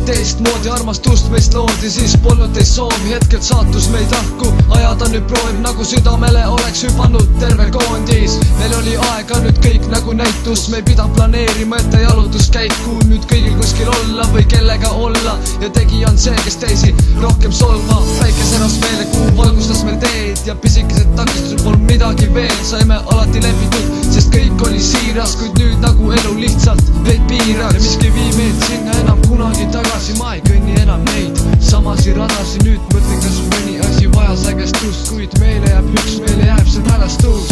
Teistmoodi armastust meist loodi, siis polnud teist soovi, hetkelt saatus meid lahku. Ajada nüüd proovib, nagu südamele oleks hüpanud terve koondis. Meil oli aega nüüd kõik nagu näitus, me ei pida planeerima ette jalutuskäiku. Nüüd kõigil kuskil olla või kellega olla ja tegi on see, kes teisi rohkem solva. Päikeseras meile kuu valgustas meil teed ja pisikesed takistused polnud midagi veel. Saime alati lepitud, sest kõik oli siiras, kuid nüüd nagu elu lihtsalt veid piiras. Ja miski vii meid sinna enam kunagi tagasi, ma ei kõnni enam neid samasi radasi. Nüüd mõtlen, kas mõni asi vajas ägestust, kuid meile jääb see mälestus.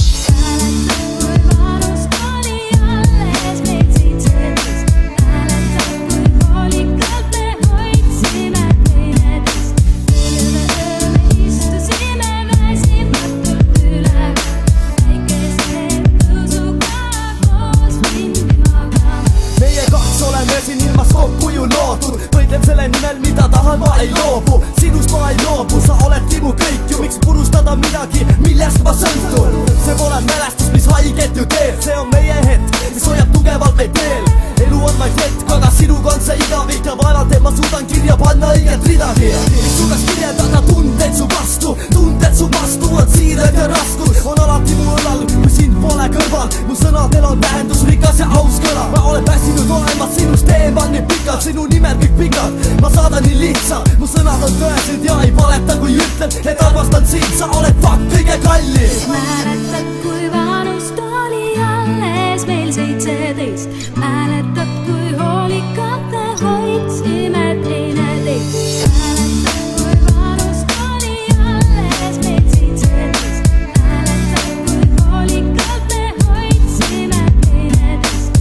Mida tahan, ma ei loobu, sinust ma ei loobu. Sa oled timu kõik ju, miks purustada midagi, millest ma sõltun. See pole mälestus, mis haiget ju teeb. See on meie hetk, mis hoiab tugevalt meid teel. Elu on vaid hetk, aga sinuga on see igavik. Ja vaevalt, et ma suudan kirja panna õiget ridagi. Mis suudas kirjeldada tunded su vastu on siirad ja raskus. On alati mu õlal, kui sind pole kõrval. Mu sõnadel on tähendusrikas ja aus kõla. Ma olen pääsinud olemas sinust eemal nii pikalt, sinu nimel kõik pikalt. Ma saadan nii lihtsalt, mu sõnad on tõesed ja ei valeta, kui ütlen, et armastan sind, sa oled fakt kõige kallim. Mäletad, kui vanust oli alles meil 17. Mäletad, kui hoolikalt me hoidsime teineteist. Mäletad, kui vanust oli alles meil 17. Mäletad, kui hoolikalt me hoidsime teineteist.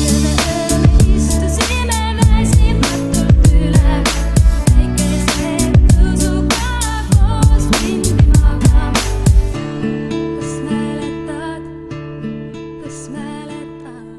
Ööme ööme istusime väsimatult üle. Väikese tõusuga koos mindi magama. Kas mäletad? Kas mäletad?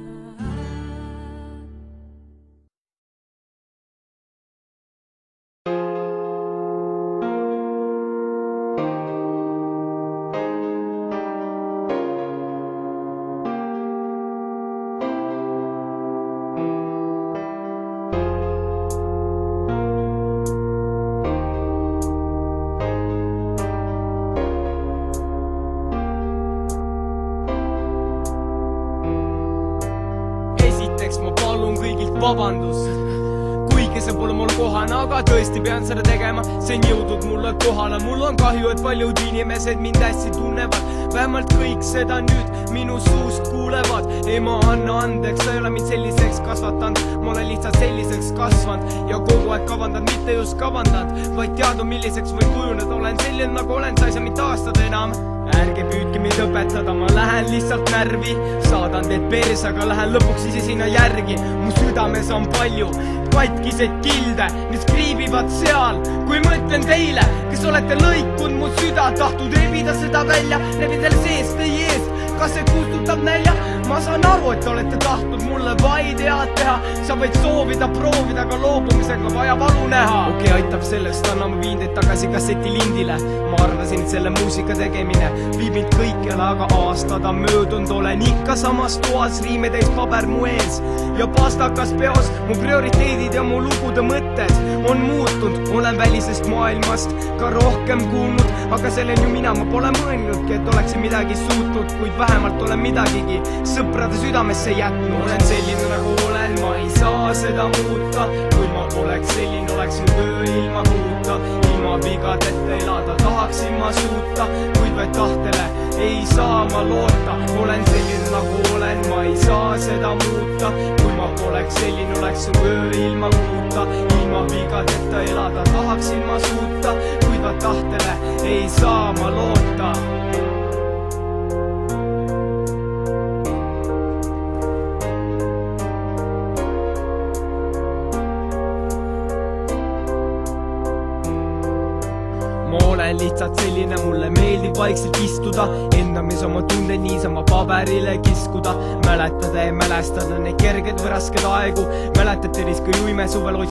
Esiteks ma palun kõigilt vabandust, kuigi see pole mul kohane, aga tõesti pean seda tegema. See on jõudnud mulle kohale, mul on kahju, et paljud inimesed mind hästi tunnevad. Vähemalt kõik seda nüüd minu suust kuulevad. Ei, ma anna andeks, sa ei ole mind selliseks kasvatanud, ma olen lihtsalt selliseks kasvanud ja kogu aeg kavandanud, mitte just kavandanud, vaid teadnud, milliseks või kujuned. Olen selline nagu olen, sa ei saa mind taastada enam. Ärge püüdke mind õpetada, ma lähen lihtsalt närvi. Saadan teid perse, aga lähen lõpuks ise sinna järgi. Mu südames on palju katkiseid kilde, mis kriibivad seal. Kui mõtlen teile, kes olete lõikunud mu süda, tahtnud rebida seda välja, rebidel sees teie ees. Kas see kustutab nälja? Ma saan aru, et olete tahtnud mulle vaid head teha. Sa võid soovida, proovida, aga loobumisega vaja valu näha. Okei, aitab sellest, anna ma viin teid tagasi kasseti lindile. Ma arvasin, et selle muusika tegemine viib mind kõikjale, aga aastad on möödunud. Olen ikka samas toas, riime täis paber mu ees ja pastakas peos. Mu prioriteedid ja mu lugude mõtted on muutunud. Olen välisest maailmast ka rohkem kuulnud, aga selle ju mina, ma pole mõelnudki, et oleksin midagi suutnud, kuid vähemalt olen midagigi sõprade südamesse jätnud. Olen selline nagu olen, ma ei saa seda muuta. Kui ma poleks selline, oleksin öö ilma muuta. Ilma vigadeta elada tahaksin ma suuta, kuid vaid tahtele ei saa ma loota. Olen selline nagu olen, ma ei saa seda muuta. Kui ma poleks selline, oleksin öö ilma muuta. Ilma vigadeta elada tahaksin ma suuta, kuid vaid tahtele ei saa ma loota. Ma olen lihtsalt selline, mulle meeldib vaikselt istuda, endamis oma tunde niisama paberile kiskuda. Mäletada ja mälestada neid kerged või rasked aegu. Mäletad tervis, kui uime suvel